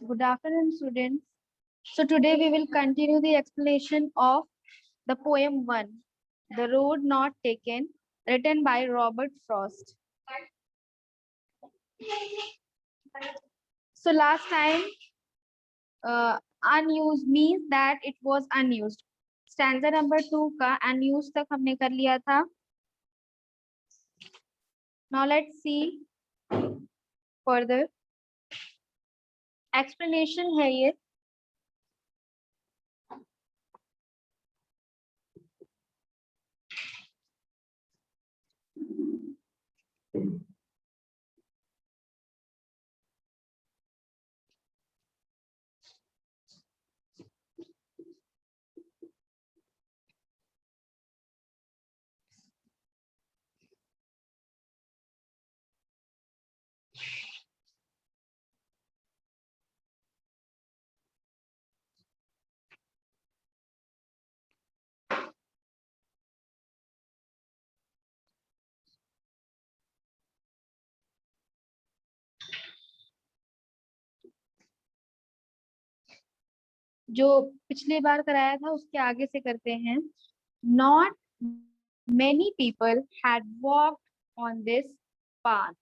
Good afternoon, students. So today we will continue the explanation of the poem 1, The Road Not Taken, written by Robert Frost. So last time, unused means that it was unused. Stanza number 2 का unused तक हमने कर लिया था. Now let's see further. Explanation है ये. जो पिछली बार कराया था उसके आगे से करते हैं. Not many people had walked on this path.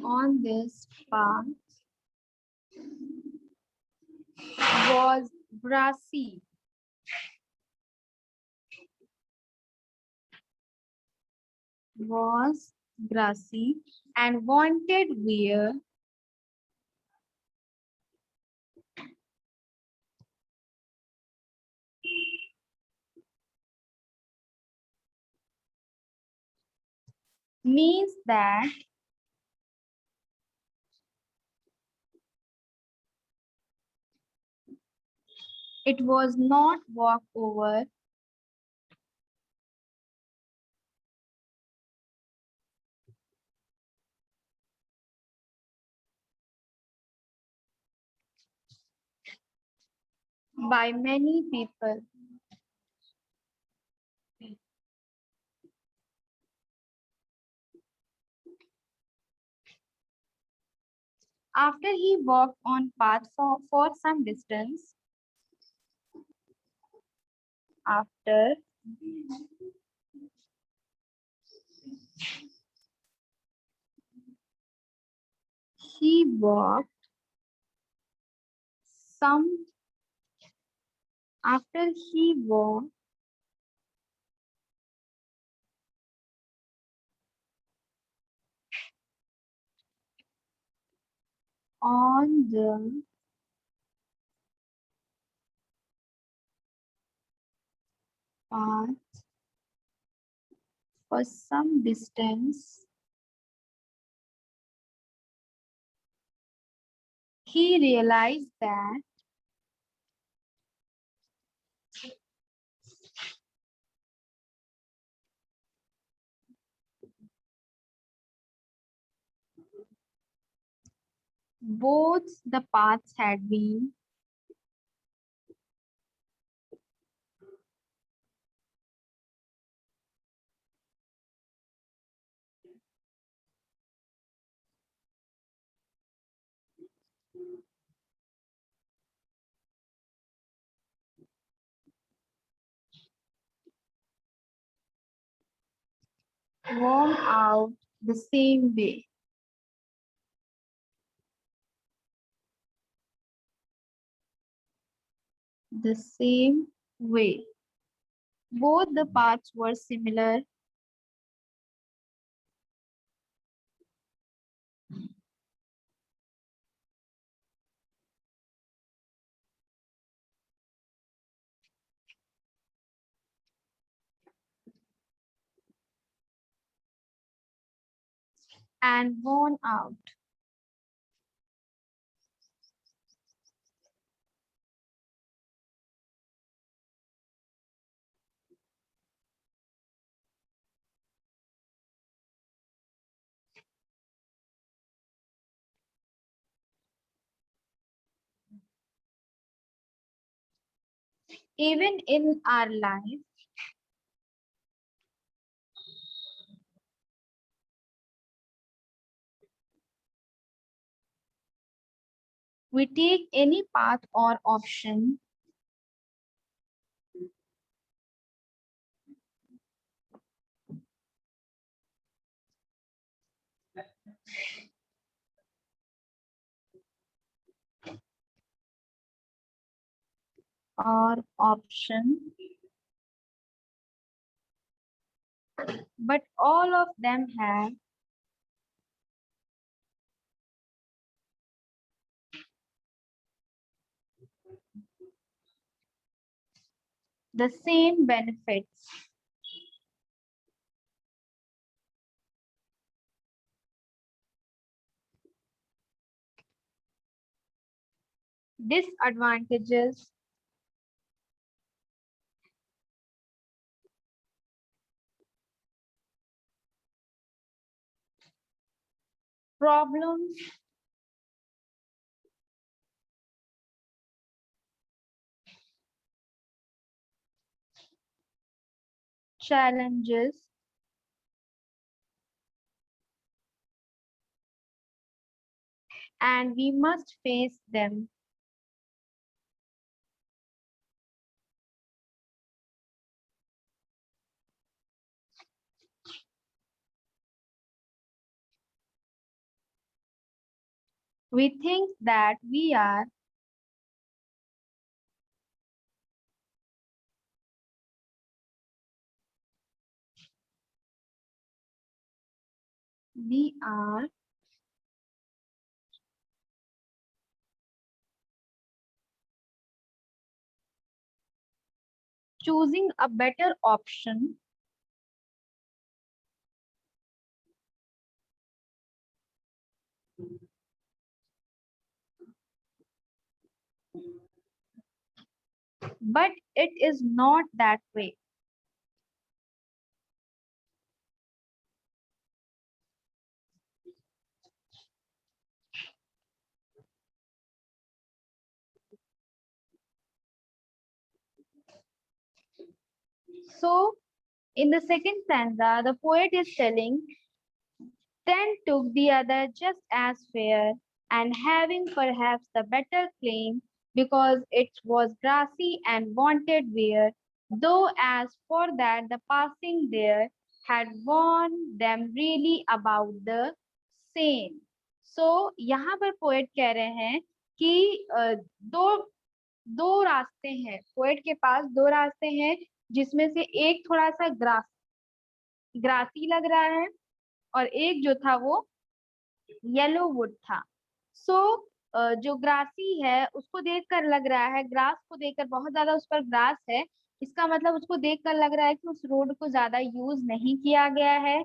On this path was grassy. Was grassy and wanted wear. Means that it was not walked over by many people. After he walked on path for some distance, after he walked some after he walked on the path for some distance, he realized that both the paths had been worn out the same way. The same way. Both the paths were similar and worn out. even in our life, we take any path or option or option, but all of them have the same benefits. Disadvantages, problems, challenges, and we must face them. We think that we are choosing a better option, but it is not that way. So, in the second stanza, the poet is telling, then took the other just as fair, and having perhaps the better claim, because it was grassy and wanted wear, though as for that the passing there had warned them really about the same. So यहाँ पर poet कह रहे हैं कि दो दो रास्ते हैं, पोएट के पास दो रास्ते हैं, जिसमें से एक थोड़ा सा ग्रासी लग रहा है और एक जो था वो येलो वुड था। सो जो ग्रासी है उसको देखकर लग रहा है, ग्रास को देखकर, बहुत ज्यादा उस पर ग्रास है, इसका मतलब उसको देखकर लग रहा है कि उस रोड को ज्यादा यूज नहीं किया गया है।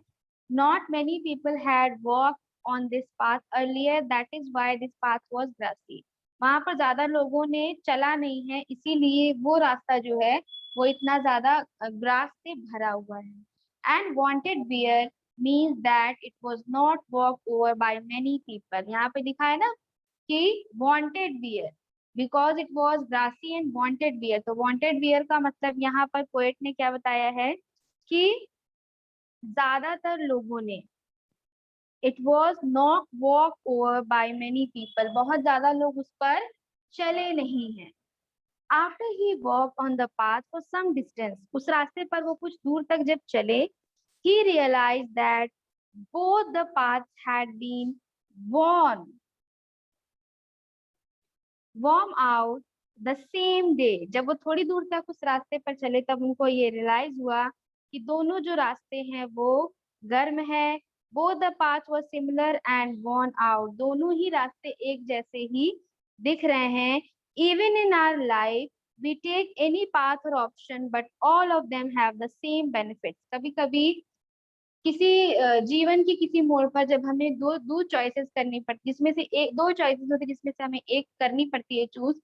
Not many people had walk on this path earlier, that is why this path was grassy. वहां पर ज्यादा लोगों ने चला नहीं है, इसीलिए वो रास्ता जो है वो इतना ज्यादा ग्रास से भरा हुआ है। And wanted bear means that it was not walked over by many people। यहाँ पे लिखा है ना कि wanted beer, because it was grassy and wanted beer। तो wanted beer का मतलब यहाँ पर पोएट ने क्या बताया है कि ज्यादातर लोगों ने, it was not walked over by many people, बहुत ज्यादा लोग उस पर चले नहीं हैं। After he walked on the path for some distance, उस रास्ते पर वो कुछ दूर तक जब चले, he realized that both the paths had been worn warm out the same day। जब वो थोड़ी दूर तक उस रास्ते पर चले तब उनको ये रियलाइज हुआ कि दोनों जो रास्ते हैं वो गर्म है। both the paths were similar and worn out, दोनों ही रास्ते एक जैसे ही दिख रहे हैं। even in our life we take any path or option but all of them have the same benefits। कभी कभी किसी जीवन की किसी मोड़ पर जब हमें दो दो चॉइसेस करनी पड़ती, जिसमें से एक, दो चॉइसेस होती जिसमें से हमें एक करनी पड़ती है चूज,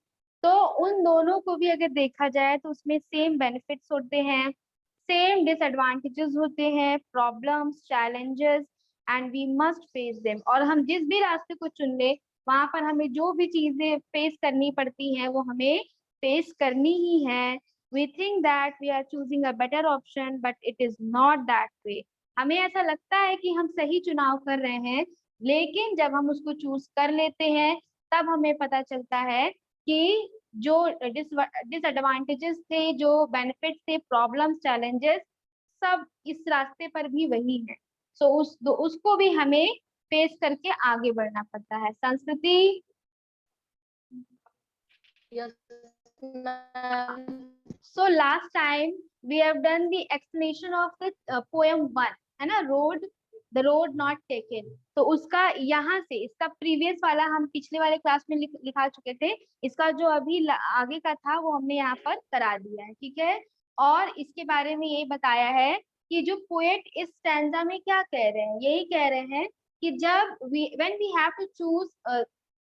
तो उन दोनों को भी अगर देखा जाए तो उसमें सेम बेनिफिट्स होते हैं, सेम डिसएडवांटेजेस होते हैं, problems, challenges, and we must face them. और हम जिस भी रास्ते को चुन ले वहां पर हमें जो भी चीजें फेस करनी पड़ती हैं वो हमें फेस करनी ही है। We think that we are choosing a better option, but it is not that way. हमें ऐसा लगता है कि हम सही चुनाव कर रहे हैं, लेकिन जब हम उसको चूज कर लेते हैं तब हमें पता चलता है कि जो डिसएडवांटेजेस थे, जो बेनिफिट्स थे, प्रॉब्लम्स, चैलेंजेस, सब इस रास्ते पर भी वही है। सो उसको भी हमें फेस करके आगे बढ़ना पड़ता है। संस्कृति। Yes, ma'am. So last time we have done the explanation of the poem 1, है ना, road, the road not taken। तो उसका यहाँ से, इसका प्रीवियस वाला हम पिछले वाले क्लास में लिखा चुके थे। इसका जो अभी आगे का था वो हमने यहाँ पर करा दिया है, ठीक है। और इसके बारे में यही बताया है कि जो पोएट इस स्टैंजा में क्या कह रहे हैं, यही कह रहे हैं कि जब when we have to choose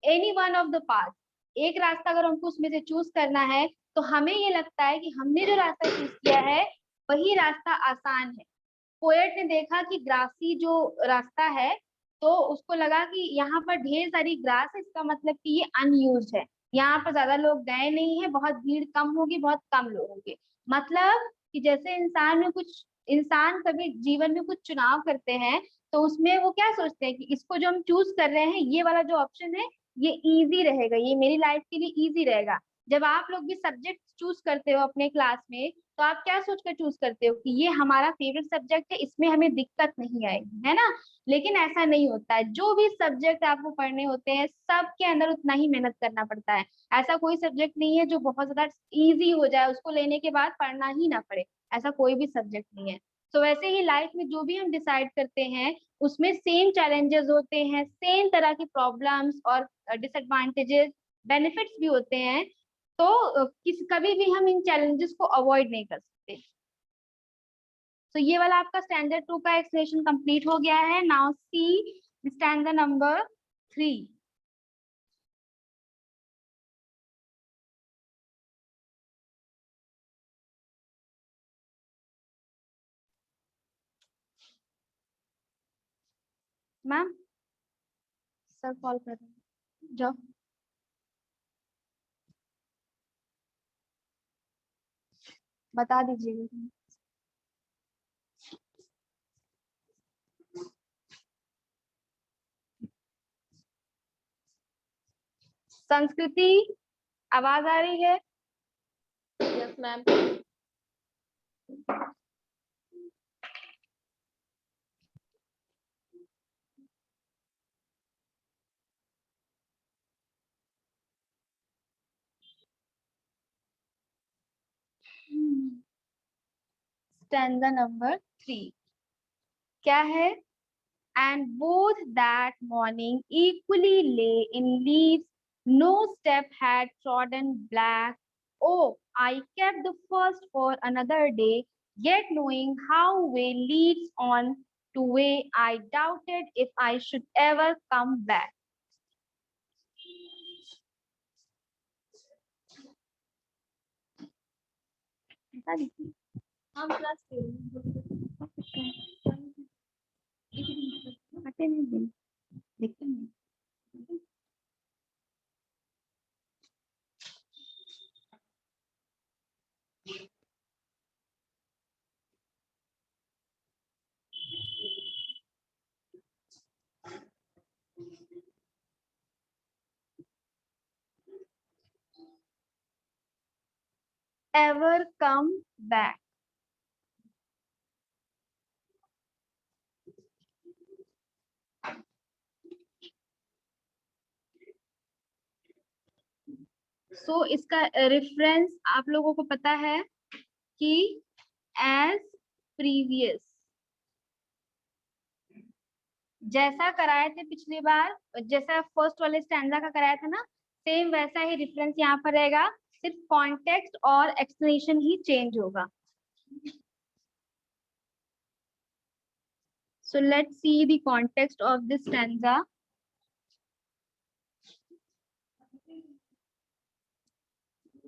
any one of the path, एक रास्ता अगर हमको उसमें से चूज करना है तो हमें ये लगता है कि हमने जो रास्ता चूज किया है वही रास्ता आसान है। पोएट ने देखा कि ग्रासी जो रास्ता है, तो उसको लगा कि यहाँ पर ढेर सारी ग्रास है, इसका मतलब कि ये अनयूज्ड है, यहाँ पर ज्यादा लोग गए नहीं है, बहुत भीड़ कम होगी, बहुत कम लोग होंगे। मतलब कि जैसे इंसान कभी जीवन में कुछ चुनाव करते हैं तो उसमें वो क्या सोचते हैं कि इसको जो हम चूज कर रहे हैं, ये वाला जो ऑप्शन है ये इजी रहेगा, ये मेरी लाइफ के लिए इजी रहेगा। जब आप लोग भी सब्जेक्ट चूज करते हो अपने क्लास में, तो आप क्या सोचकर चूज करते हो कि ये हमारा फेवरेट सब्जेक्ट है, इसमें हमें दिक्कत नहीं आएगी, है ना। लेकिन ऐसा नहीं होता है। जो भी सब्जेक्ट आपको पढ़ने होते हैं सबके अंदर उतना ही मेहनत करना पड़ता है। ऐसा कोई सब्जेक्ट नहीं है जो बहुत ज्यादा इजी हो जाए, उसको लेने के बाद पढ़ना ही ना पड़े, ऐसा कोई भी सब्जेक्ट नहीं है। तो वैसे ही लाइफ में जो भी हम डिसाइड करते हैं उसमें सेम चैलेंजेस होते हैं, सेम तरह की प्रॉब्लम्स और डिसएडवांटेजेस, बेनिफिट्स भी होते हैं। तो कभी भी हम इन चैलेंजेस को अवॉइड नहीं कर सकते। तो ये वाला आपका स्टैंडर्ड 2 का एक्सप्लेनेशन कंप्लीट हो गया है। Now see standard number 3। Ma'am sir call कर रहे हैं, जाओ। बता दीजिएगा। संस्कृति, आवाज आ रही है? Yes, ma'am. स्टैंडा नंबर 3 क्या है? And both that morning equally lay in leaves, no step had trodden black. Oh, I kept the first for another day, yet knowing how way leads on to way, I doubted if I should ever come back. हम class देखते नहीं। Ever come back. सो इसका reference आप लोगों को पता है कि एज प्रीवियस, जैसा कराए थे पिछली बार, जैसा फर्स्ट वाले स्टैंडा का कराया था ना, सेम वैसा ही रेफरेंस यहाँ पर रहेगा, सिर्फ कॉन्टेक्स्ट और एक्सप्लेनेशन ही चेंज होगा। So let's see the context of this stanza.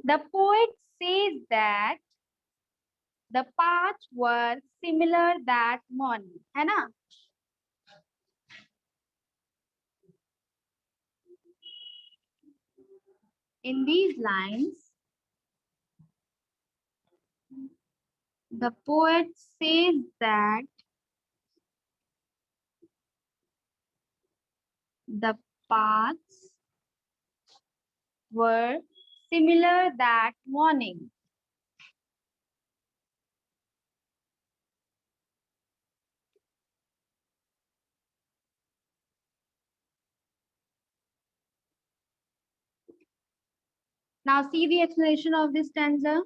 The poet says that the paths were similar that morning, है ना। In these lines, The poet says that the paths were similar that morning. Now see the explanation of this stanza.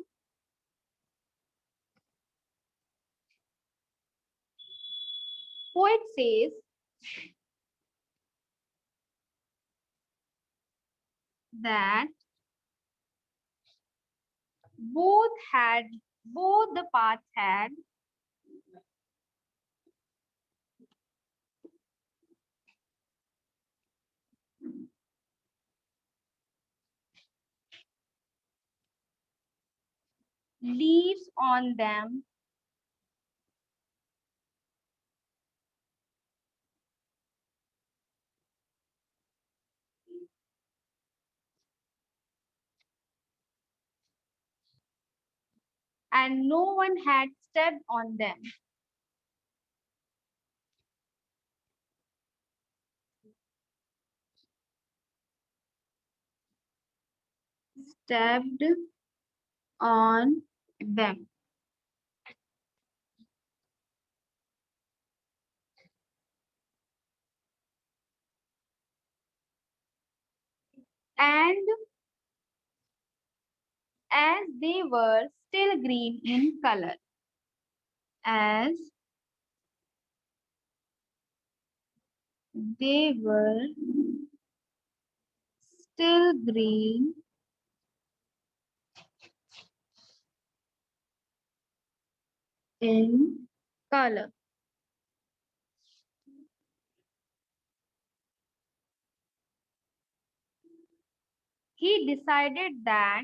Poet says that both the paths had leaves on them and no one had stepped on them. Stepped on them. And as they were still green in color. As they were still green in color. He decided that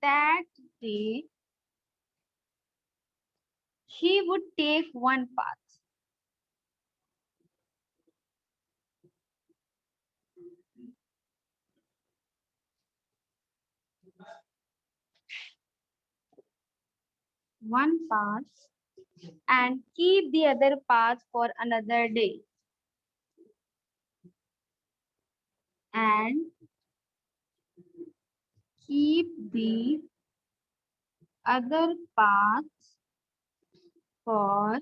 that day he would take one path. One path and keep the other path for another day. And keep the other paths for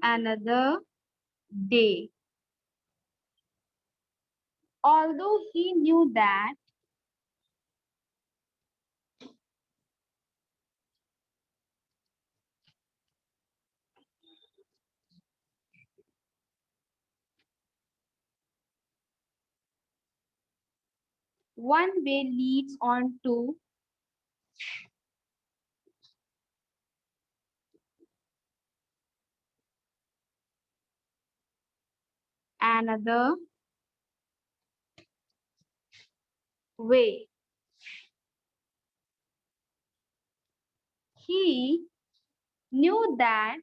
another day. Although he knew that one way leads on to another way. He knew that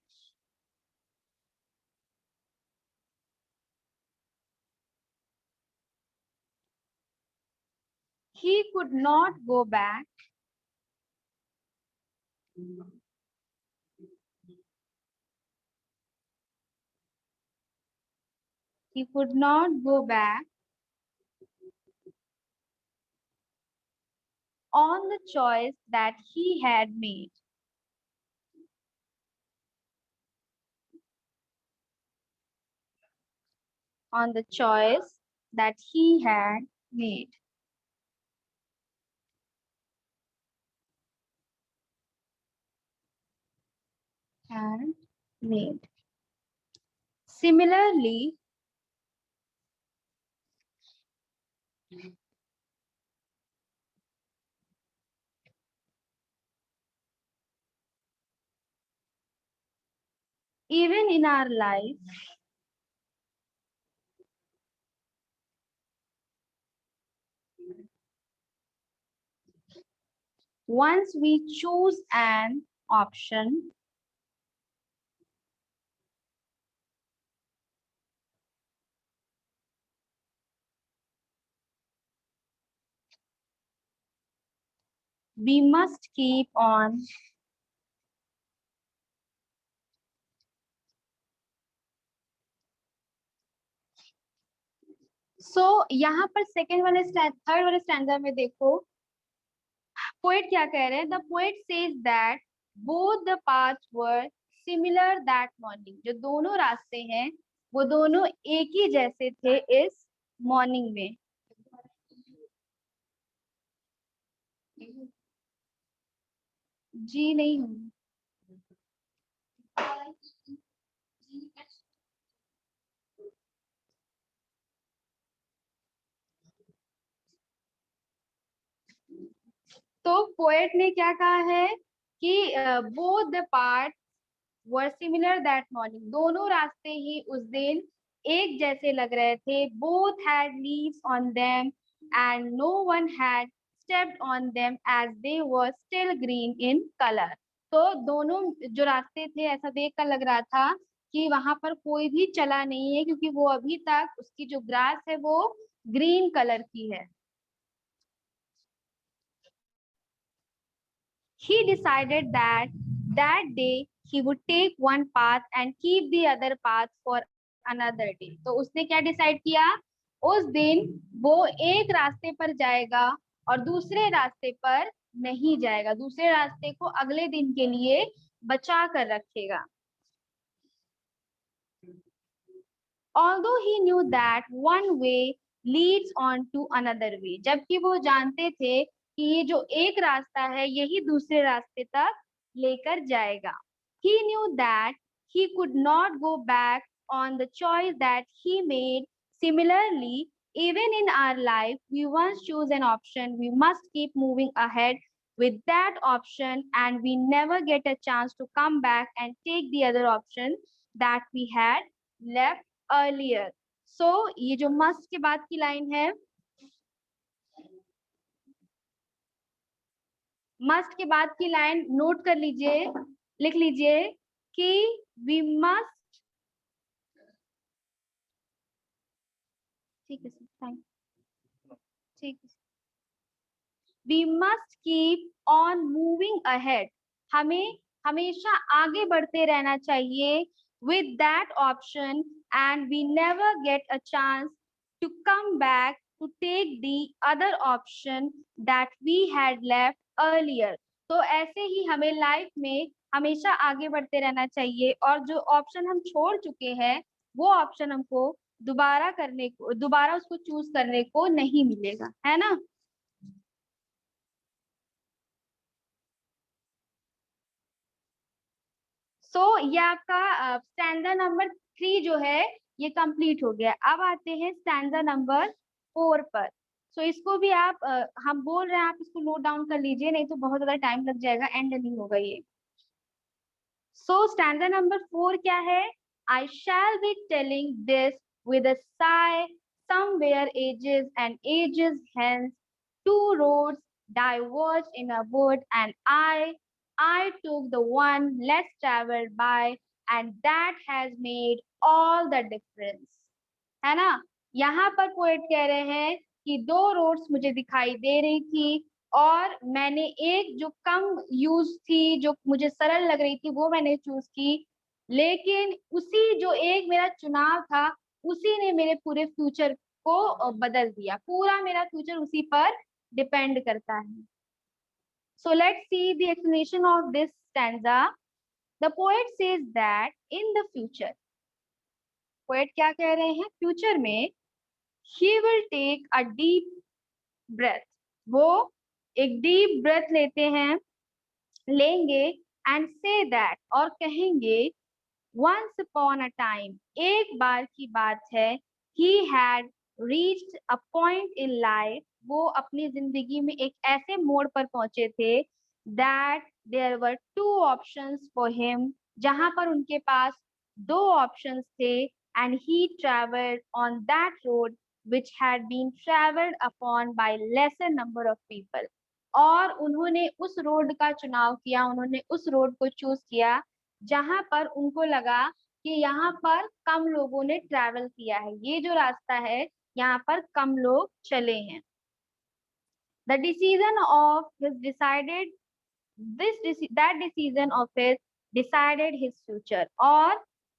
he could not go back he could not go back on the choice that he had made. On the choice that he had made. Had made. Similarly, even in our life, once we choose an option, we must keep on यहाँ पर second वाले third वाले stanza में देखो poet क्या कह रहे हैं, the poet says that both the paths were similar that morning, जो दोनों रास्ते हैं वो दोनों एक ही जैसे थे इस मॉर्निंग में। जी नहीं हूँ। तो पोएट ने क्या कहा है कि both the part were similar that morning, दोनों रास्ते ही उस दिन एक जैसे लग रहे थे। Both had leaves on them and no one had stepped on them as they were still green in colour. तो दोनों जो रास्ते थे ऐसा देख कर लग रहा था कि वहां पर कोई भी चला नहीं है, क्योंकि वो अभी तक उसकी जो ग्रास है वो ग्रीन कलर की है। He decided that day he would take one path and keep the other path for another day. तो उसने क्या डिसाइड किया, उस दिन वो एक रास्ते पर जाएगा और दूसरे रास्ते पर नहीं जाएगा, दूसरे रास्ते को अगले दिन के लिए बचा कर रखेगा। Although he knew that one way leads on to another way, जबकि वो जानते थे कि ये जो एक रास्ता है यही दूसरे रास्ते तक लेकर जाएगा। He knew that he could not go back on the choice that he made. Similarly, even in our life, we once choose an option, we must keep moving ahead with that option, and we never get a chance to come back and take the other option that we had left earlier. So ये जो must के बाद की line है, must के बाद की line note कर लीजिए, लिख लीजिए कि वी मस्ट, ठीक है सर, थैंक, ठीक है, we must keep on moving ahead, हमें हमेशा आगे बढ़ते रहना चाहिए with that option, and we never get a chance to come back to take the other option that we had left earlier. तो ऐसे ही हमें लाइफ में हमेशा आगे बढ़ते रहना चाहिए और जो ऑप्शन हम छोड़ चुके हैं वो ऑप्शन हमको दोबारा उसको चूज करने को नहीं मिलेगा, है ना। ये आपका स्टैंडर्ड नंबर 3 जो है ये कंप्लीट हो गया। अब आते हैं स्टैंडर्ड नंबर 4 पर। इसको भी आप हम बोल रहे हैं, आप इसको नोट डाउन कर लीजिए, नहीं तो बहुत ज्यादा टाइम लग जाएगा, एंड नहीं होगा ये। स्टैंडर्ड नंबर 4 क्या है, I shall be telling this with a sigh, somewhere ages hence two roads diverged in a wood, and I took the one less traveled by, and that has made all the difference, है ना। यहाँ पर poet कह रहे हैं कि दो roads मुझे दिखाई दे रही थी और मैंने एक जो कम यूज थी, जो मुझे सरल लग रही थी, वो मैंने चूज की, लेकिन उसी जो एक मेरा चुनाव था उसी ने मेरे पूरे फ्यूचर को बदल दिया, पूरा मेरा फ्यूचर उसी पर डिपेंड करता है। So let's see the explanation of this stanza. The poet says that in the future, poet क्या कह रहे हैं, फ्यूचर में he will take a deep breath, वो एक डीप ब्रेथ लेंगे and say that, और कहेंगे once upon a time, एक बार की बात है, he had reached a point in life, वो अपनी जिंदगी में एक ऐसे मोड़ पर पहुंचे थे that there were two options for him, जहां पर उनके पास दो ऑप्शंस थे, and he traveled on that road which had been traveled upon by lesser number of people, और उन्होंने उस रोड का चुनाव किया, उन्होंने उस रोड को चूज किया जहां पर उनको लगा कि यहाँ पर कम लोगों ने ट्रैवल किया है, ये जो रास्ता है यहाँ पर कम लोग चले हैं। The decision of his decided that decision of his decided his future, और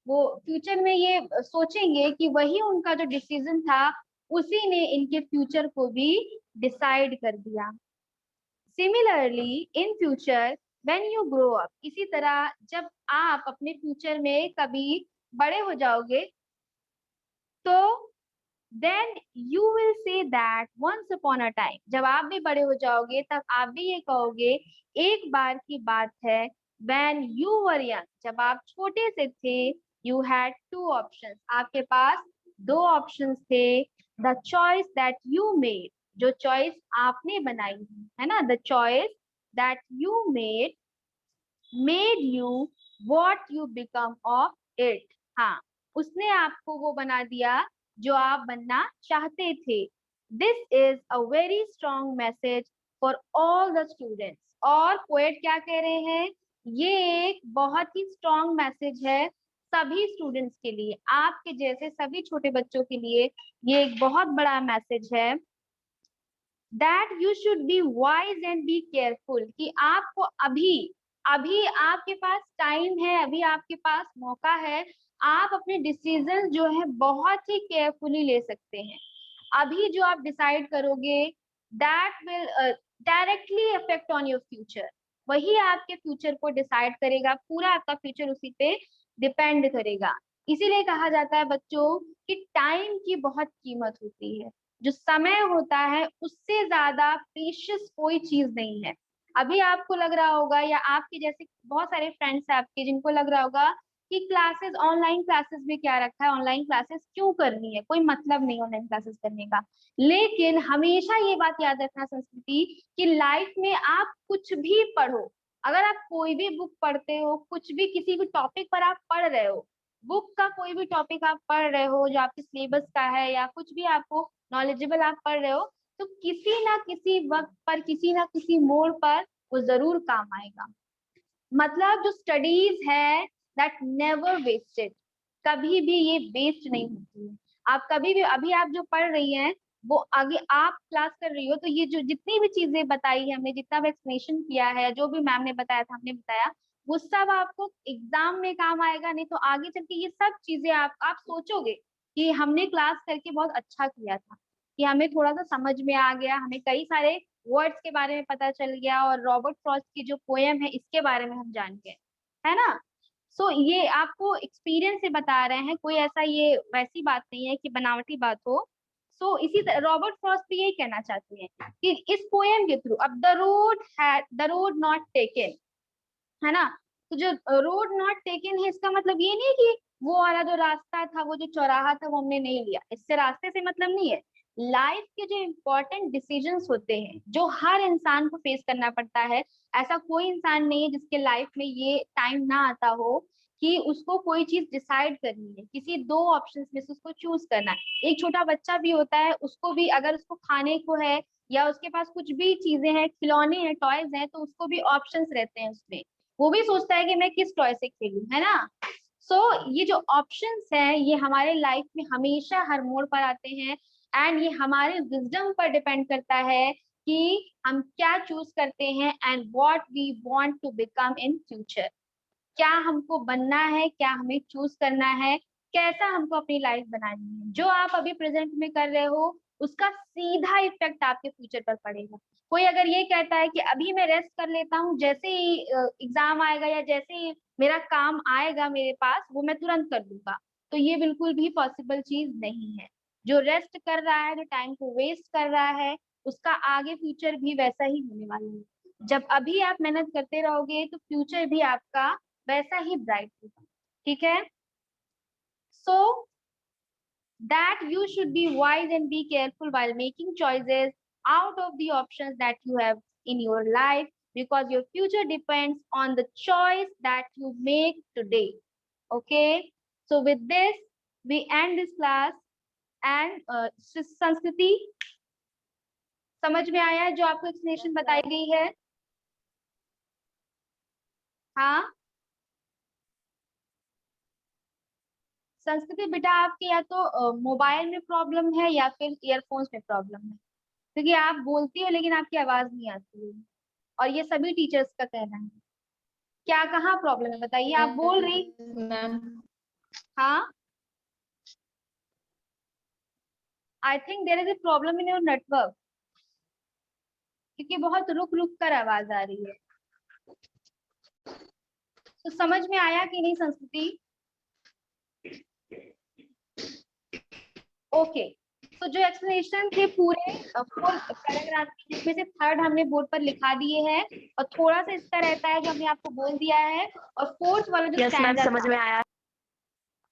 वो फ्यूचर में ये सोचेंगे कि वही उनका जो डिसीजन था उसी ने इनके फ्यूचर को भी डिसाइड कर दिया। Similarly in future when you grow up, इसी तरह जब आप अपने फ्यूचर में कभी बड़े हो जाओगे तो then you will say that once upon a time, जब आप भी बड़े हो जाओगे तब आप भी ये कहोगे एक बार की बात है, व्हेन यू वर यंग, जब आप छोटे से थे, यू हैड टू ऑप्शंस, आपके पास दो ऑप्शंस थे, the choice that you made, जो चॉइस आपने बनाई है ना, the choice that you made you what you become of it, हाँ उसने आपको वो बना दिया जो आप बनना चाहते थे। This is a very strong message for all the students, और पोएट क्या कह रहे हैं, ये एक बहुत ही स्ट्रॉन्ग मैसेज है सभी स्टूडेंट्स के लिए, आपके जैसे सभी छोटे बच्चों के लिए ये एक बहुत बड़ा मैसेज है, that you should be wise and be careful, कि आपको अभी अभी आपके पास टाइम है, अभी आपके पास मौका है, आप अपने डिसीजन जो है बहुत ही केयरफुली ले सकते हैं। अभी जो आप डिसाइड करोगे that will directly affect on your future, वही आपके फ्यूचर को डिसाइड करेगा, पूरा आपका फ्यूचर उसी पे डिपेंड करेगा। इसीलिए कहा जाता है बच्चों कि टाइम की बहुत कीमत होती है, जो समय होता है उससे ज्यादा प्रीशियस कोई चीज नहीं है। अभी आपको लग रहा होगा या आपके जैसे बहुत सारे फ्रेंड्स हैं आपके जिनको लग रहा होगा कि क्लासेस, ऑनलाइन क्लासेस में क्या रखा है, ऑनलाइन क्लासेस क्यों करनी है, कोई मतलब नहीं ऑनलाइन क्लासेस करने का। लेकिन हमेशा ये बात याद रखना संस्कृति, कि लाइफ में आप कुछ भी पढ़ो, अगर आप कोई भी बुक पढ़ते हो, कुछ भी किसी भी टॉपिक पर आप पढ़ रहे हो, बुक का कोई भी टॉपिक आप पढ़ रहे हो जो आपके सिलेबस का है या कुछ भी आपको नॉलेजेबल आप पढ़ रहे हो, तो किसी ना किसी वक्त पर, किसी ना किसी मोड़ पर वो जरूर काम आएगा। मतलब जो स्टडीज है दैट नेवर वेस्टेड, कभी भी ये वेस्ट नहीं होती है। आप कभी भी, अभी आप जो पढ़ रही हैं वो आगे आप क्लास कर रही हो, तो ये जो जितनी भी चीजें बताई है हमने, जितना भी एक्सप्लेनेशन किया है, जो भी मैम ने बताया था, हमने बताया, वो सब आपको एग्जाम में काम आएगा, नहीं तो आगे चल के ये सब चीजें आप सोचोगे कि हमने क्लास करके बहुत अच्छा किया था, कि हमें थोड़ा सा समझ में आ गया, हमें कई सारे वर्ड्स के बारे में पता चल गया, और रॉबर्ट फ्रॉस्ट की जो पोयम है इसके बारे में हम जान गए, है ना। सो ये आपको एक्सपीरियंस से बता रहे हैं, कोई ऐसा ये वैसी बात नहीं है कि बनावटी बात हो। सो इसी तरह रॉबर्ट फ्रॉस्ट भी यही कहना चाहते हैं कि इस पोयम के थ्रू, अब द रोड नॉट टेकन, है ना, तो जो रोड नॉट टेकन है इसका मतलब ये नहीं कि वो वाला जो रास्ता था, वो जो चौराहा था, वो हमने नहीं लिया, इससे रास्ते से मतलब नहीं है। लाइफ के जो इम्पोर्टेंट डिसीजंस होते हैं जो हर इंसान को फेस करना पड़ता है, ऐसा कोई इंसान नहीं है जिसके लाइफ में ये टाइम ना आता हो कि उसको कोई चीज डिसाइड करनी है, किसी दो ऑप्शंस में से उसको चूज करना है। एक छोटा बच्चा भी होता है, उसको भी अगर उसको खाने को है या उसके पास कुछ भी चीजें हैं, खिलौने हैं, टॉयज हैं, तो उसको भी ऑप्शंस रहते हैं उसमें, वो भी सोचता है कि मैं किस टॉय से खेलूं, है ना। सो ये जो ऑप्शंस हैं ये हमारे लाइफ में हमेशा हर मोड़ पर आते हैं, एंड ये हमारे विजडम पर डिपेंड करता है कि हम क्या चूज करते हैं, and what we want to become in future, क्या हमको बनना है, क्या हमें चूज करना है, कैसा हमको अपनी लाइफ बनानी है। जो आप अभी प्रेजेंट में कर रहे हो उसका सीधा इफेक्ट आपके फ्यूचर पर पड़ेगा। कोई अगर ये कहता है कि अभी मैं रेस्ट कर लेता हूँ, जैसे ही एग्जाम आएगा या जैसे ही मेरा काम आएगा मेरे पास वो मैं तुरंत कर लूंगा, तो ये बिल्कुल भी पॉसिबल चीज नहीं है। जो रेस्ट कर रहा है, जो टाइम को वेस्ट कर रहा है, उसका आगे फ्यूचर भी वैसा ही होने वाला है। जब अभी आप मेहनत करते रहोगे तो फ्यूचर भी आपका वैसा ही ब्राइट होगा, ठीक है। सो that you should be wise and be careful while making choices out of the options that you have in your life, because your future depends on the choice that you make today. Okay, so with this we end this class, and Sanskriti, समझ में आया है जो आपको explanation बताई गई है? हाँ संस्कृति बेटा, आपके या तो मोबाइल में प्रॉब्लम है या फिर ईयरफोन्स में प्रॉब्लम है, क्योंकि आप बोलती हो लेकिन आपकी आवाज नहीं आती है, और ये सभी टीचर्स का कहना है। क्या कहाँ प्रॉब्लम है बताइए, आप बोल रही। मैम हाँ I think there is a problem in your network, क्योंकि बहुत रुक रुक कर आवाज आ रही है। तो समझ में आया कि नहीं संस्कृति? ओके, तो जो एक्सप्लेनेशन थे पूरे 4 पैराग्राफ के, जिसमें से थर्ड हमने बोर्ड पर लिखा दिए हैं, और थोड़ा सा इसका रहता है जो हमने आपको बोल दिया है, और फोर्थ वाला जो यस मैम स्टैंडर्ड समझ में आया।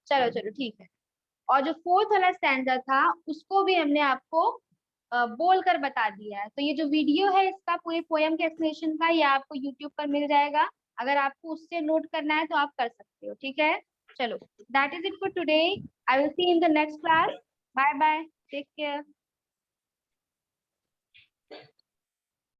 चलो चलो ठीक है, और जो फोर्थ वाला स्टैंडर्ड था उसको भी हमने आपको बोल कर बता दिया है। तो ये जो वीडियो है इसका पूरे पोयम के एक्सप्लेनेशन का, ये आपको यूट्यूब पर मिल जाएगा। अगर आपको उससे नोट करना है तो आप कर सकते हो, ठीक है। चलो, that is it for today. I will see in the next class. Bye bye, take care.